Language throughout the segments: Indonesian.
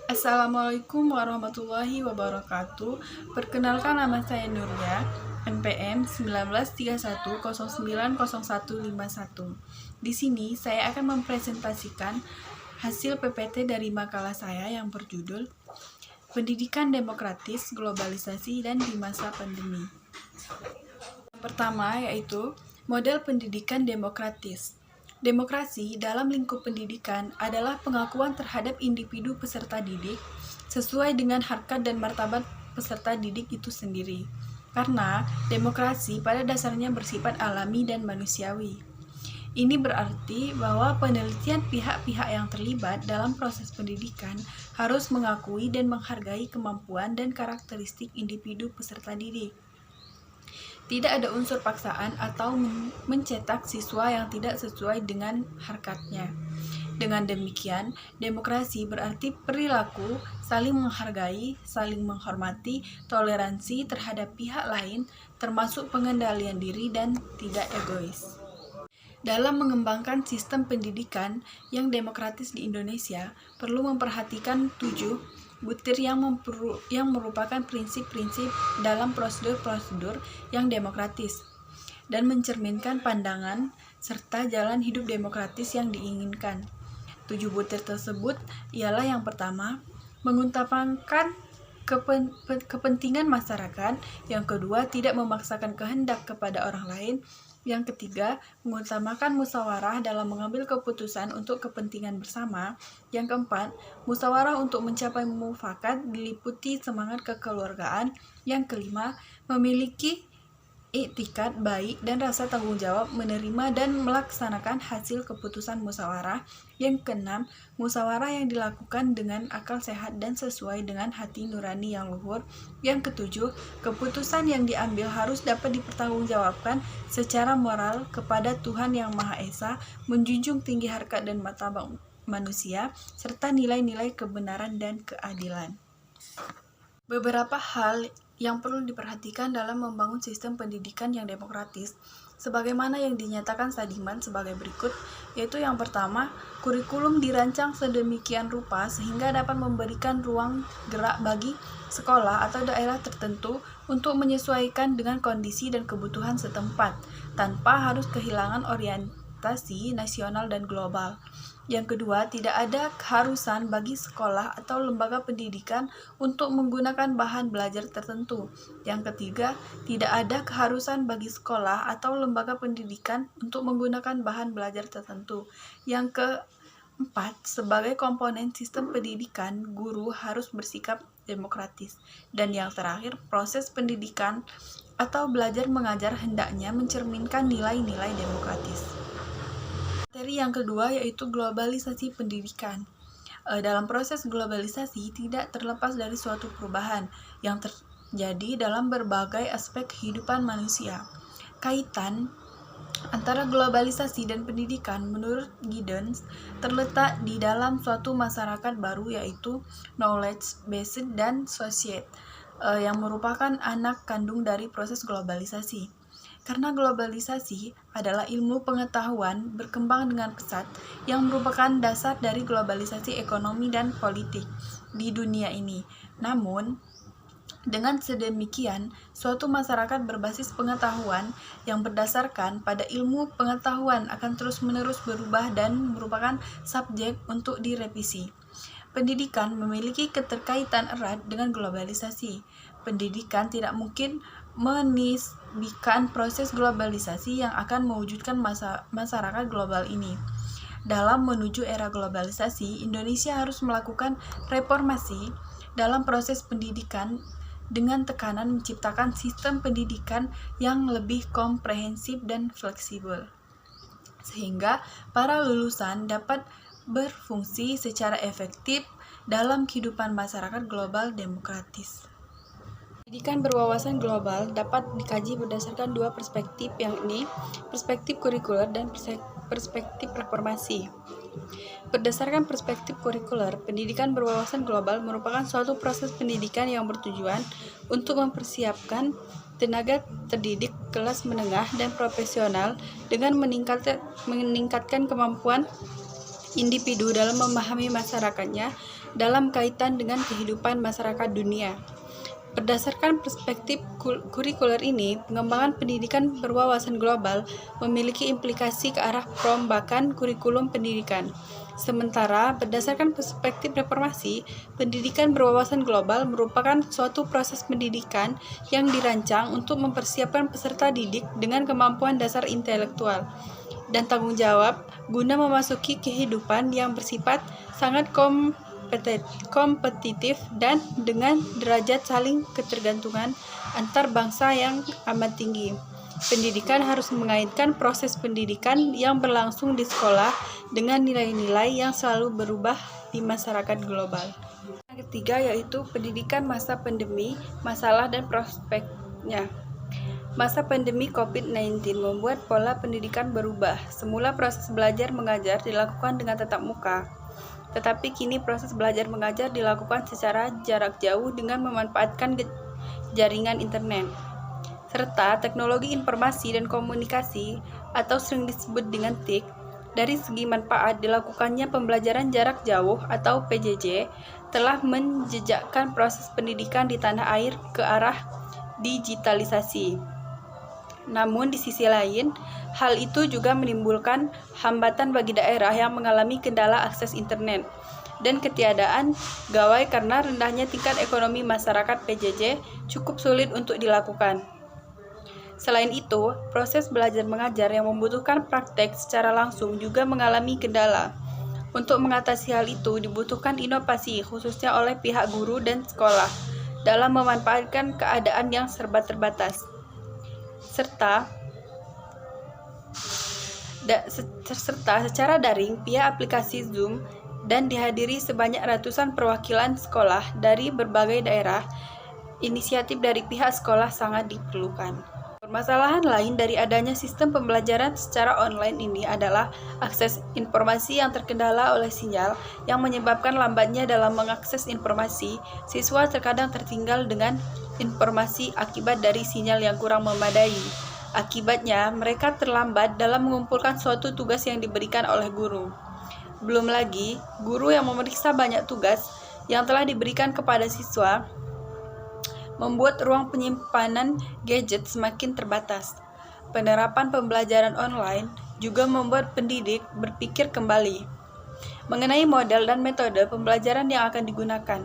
Assalamualaikum warahmatullahi wabarakatuh. Perkenalkan, nama saya Nuria, NPM 1931090151. Di sini saya akan mempresentasikan hasil PPT dari makalah saya yang berjudul Pendidikan Demokratis, Globalisasi dan di Masa Pandemi. Yang pertama yaitu model pendidikan demokratis. Demokrasi dalam lingkup pendidikan adalah pengakuan terhadap individu peserta didik sesuai dengan harkat dan martabat peserta didik itu sendiri. Karena demokrasi pada dasarnya bersifat alami dan manusiawi. Ini berarti bahwa penelitian pihak-pihak yang terlibat dalam proses pendidikan harus mengakui dan menghargai kemampuan dan karakteristik individu peserta didik. Tidak ada unsur paksaan atau mencetak siswa yang tidak sesuai dengan harkatnya. Dengan demikian, demokrasi berarti perilaku saling menghargai, saling menghormati, toleransi terhadap pihak lain, termasuk pengendalian diri dan tidak egois. Dalam mengembangkan sistem pendidikan yang demokratis di Indonesia, perlu memperhatikan 7 butir yang merupakan prinsip-prinsip dalam prosedur-prosedur yang demokratis dan mencerminkan pandangan serta jalan hidup demokratis yang diinginkan. 7 butir tersebut ialah yang pertama, mengutamakan kepentingan masyarakat, yang kedua, tidak memaksakan kehendak kepada orang lain, yang ketiga, mengutamakan musyawarah dalam mengambil keputusan untuk kepentingan bersama. Yang keempat, musyawarah untuk mencapai mufakat diliputi semangat kekeluargaan. Yang kelima, memiliki iktikad baik dan rasa tanggung jawab menerima dan melaksanakan hasil keputusan musyawarah. Yang keenam, musyawarah yang dilakukan dengan akal sehat dan sesuai dengan hati nurani yang luhur. Yang ketujuh, keputusan yang diambil harus dapat dipertanggungjawabkan secara moral kepada Tuhan Yang Maha Esa, menjunjung tinggi harkat dan martabat manusia, serta nilai-nilai kebenaran dan keadilan. Beberapa hal yang perlu diperhatikan dalam membangun sistem pendidikan yang demokratis, sebagaimana yang dinyatakan Sadiman sebagai berikut, yaitu yang pertama, kurikulum dirancang sedemikian rupa sehingga dapat memberikan ruang gerak bagi sekolah atau daerah tertentu untuk menyesuaikan dengan kondisi dan kebutuhan setempat, tanpa harus kehilangan orientasi nasional dan global. Yang kedua, tidak ada keharusan bagi sekolah atau lembaga pendidikan untuk menggunakan bahan belajar tertentu. Yang ketiga, tidak ada keharusan bagi sekolah atau lembaga pendidikan untuk menggunakan bahan belajar tertentu. Yang keempat, sebagai komponen sistem pendidikan, guru harus bersikap demokratis. Dan yang terakhir, proses pendidikan atau belajar mengajar hendaknya mencerminkan nilai-nilai demokratis. Materi yang kedua yaitu globalisasi pendidikan. Dalam proses globalisasi tidak terlepas dari suatu perubahan yang terjadi dalam berbagai aspek kehidupan manusia. Kaitan antara globalisasi dan pendidikan menurut Giddens terletak di dalam suatu masyarakat baru yaitu knowledge-based dan society yang merupakan anak kandung dari proses globalisasi. Karena globalisasi adalah ilmu pengetahuan berkembang dengan pesat yang merupakan dasar dari globalisasi ekonomi dan politik di dunia ini. Namun, dengan sedemikian, suatu masyarakat berbasis pengetahuan yang berdasarkan pada ilmu pengetahuan akan terus-menerus berubah dan merupakan subjek untuk direvisi. Pendidikan memiliki keterkaitan erat dengan globalisasi. Pendidikan tidak mungkin menisbikan proses globalisasi yang akan mewujudkan masyarakat global ini. Dalam menuju era globalisasi, Indonesia harus melakukan reformasi dalam proses pendidikan dengan tekanan menciptakan sistem pendidikan yang lebih komprehensif dan fleksibel, sehingga para lulusan dapat berfungsi secara efektif dalam kehidupan masyarakat global demokratis. Pendidikan berwawasan global dapat dikaji berdasarkan dua perspektif, yakni perspektif kurikuler dan perspektif reformasi. Berdasarkan perspektif kurikuler, pendidikan berwawasan global merupakan suatu proses pendidikan yang bertujuan untuk mempersiapkan tenaga terdidik kelas menengah dan profesional dengan meningkatkan kemampuan individu dalam memahami masyarakatnya dalam kaitan dengan kehidupan masyarakat dunia. Berdasarkan perspektif kurikuler ini, pengembangan pendidikan berwawasan global memiliki implikasi ke arah perombakan kurikulum pendidikan. Sementara, berdasarkan perspektif reformasi, pendidikan berwawasan global merupakan suatu proses pendidikan yang dirancang untuk mempersiapkan peserta didik dengan kemampuan dasar intelektual dan tanggung jawab guna memasuki kehidupan yang bersifat sangat kompetitif dan dengan derajat saling ketergantungan antar bangsa yang amat tinggi. Pendidikan harus mengaitkan proses pendidikan yang berlangsung di sekolah dengan nilai-nilai yang selalu berubah di masyarakat global. Yang ketiga yaitu pendidikan masa pandemi, masalah dan prospeknya. Masa pandemi COVID-19 membuat pola pendidikan berubah. Semula proses belajar mengajar dilakukan dengan tatap muka, tetapi kini proses belajar mengajar dilakukan secara jarak jauh dengan memanfaatkan jaringan internet serta teknologi informasi dan komunikasi atau sering disebut dengan TIK. Dari segi manfaat, dilakukannya pembelajaran jarak jauh atau PJJ telah menjejakkan proses pendidikan di tanah air ke arah digitalisasi. Namun di sisi lain, hal itu juga menimbulkan hambatan bagi daerah yang mengalami kendala akses internet dan ketiadaan gawai karena rendahnya tingkat ekonomi masyarakat. PJJ cukup sulit untuk dilakukan. Selain itu, proses belajar mengajar yang membutuhkan praktek secara langsung juga mengalami kendala. Untuk mengatasi hal itu dibutuhkan inovasi khususnya oleh pihak guru dan sekolah dalam memanfaatkan keadaan yang serba terbatas. Serta secara daring via aplikasi Zoom dan dihadiri sebanyak ratusan perwakilan sekolah dari berbagai daerah. Inisiatif dari pihak sekolah sangat diperlukan. Permasalahan lain dari adanya sistem pembelajaran secara online ini adalah akses informasi yang terkendala oleh sinyal yang menyebabkan lambatnya dalam mengakses informasi. Siswa terkadang tertinggal dengan informasi akibat dari sinyal yang kurang memadai. Akibatnya, mereka terlambat dalam mengumpulkan suatu tugas yang diberikan oleh guru. Belum lagi, guru yang memeriksa banyak tugas yang telah diberikan kepada siswa membuat ruang penyimpanan gadget semakin terbatas. Penerapan pembelajaran online juga membuat pendidik berpikir kembali mengenai model dan metode pembelajaran yang akan digunakan.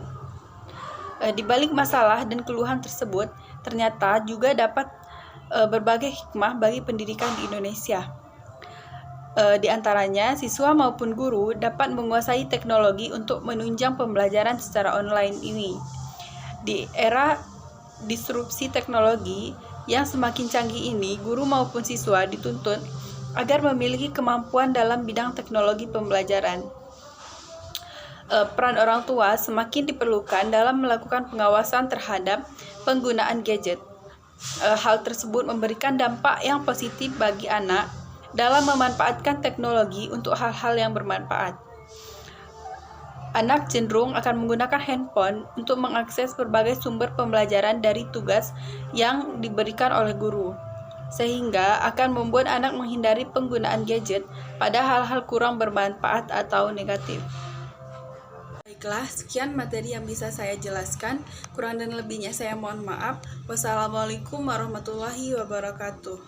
Di balik masalah dan keluhan tersebut, ternyata juga dapat berbagai hikmah bagi pendidikan di Indonesia. Di antaranya, siswa maupun guru dapat menguasai teknologi untuk menunjang pembelajaran secara online ini. Di era disrupsi teknologi yang semakin canggih ini, guru maupun siswa dituntut agar memiliki kemampuan dalam bidang teknologi pembelajaran. Peran orang tua semakin diperlukan dalam melakukan pengawasan terhadap penggunaan gadget. Hal tersebut memberikan dampak yang positif bagi anak dalam memanfaatkan teknologi untuk hal-hal yang bermanfaat. Anak cenderung akan menggunakan handphone untuk mengakses berbagai sumber pembelajaran dari tugas yang diberikan oleh guru, sehingga akan membuat anak menghindari penggunaan gadget pada hal-hal kurang bermanfaat atau negatif. Baiklah, sekian materi yang bisa saya jelaskan. Kurang dan lebihnya saya mohon maaf. Wassalamualaikum warahmatullahi wabarakatuh.